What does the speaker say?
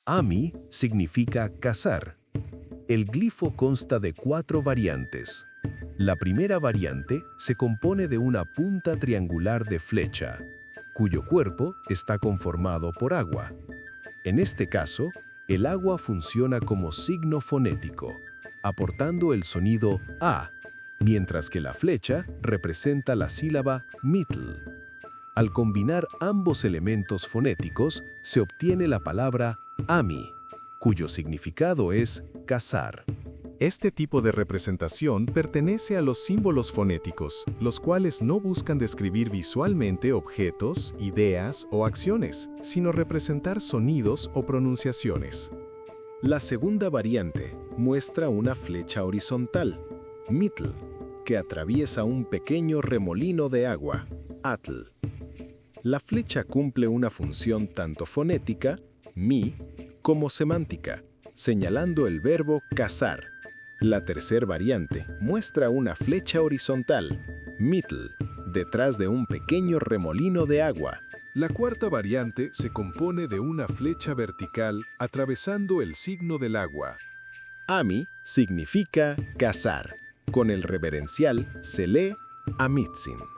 Ami significa cazar. El glifo consta de 4 variantes. La primera variante se compone de una punta triangular de flecha, cuyo cuerpo está conformado por agua. En este caso, el agua funciona como signo fonético, aportando el sonido A, mientras que la flecha representa la sílaba mitl. Al combinar ambos elementos fonéticos, se obtiene la palabra ami, cuyo significado es cazar. Este tipo de representación pertenece a los símbolos fonéticos, los cuales no buscan describir visualmente objetos, ideas o acciones, sino representar sonidos o pronunciaciones. La segunda variante muestra una flecha horizontal, mitl, que atraviesa un pequeño remolino de agua, atl. La flecha cumple una función tanto fonética, mi, como semántica, señalando el verbo cazar. La tercera variante muestra una flecha horizontal, mitl, detrás de un pequeño remolino de agua. La cuarta variante se compone de una flecha vertical atravesando el signo del agua. Ami significa cazar. Con el reverencial se lee amitzin.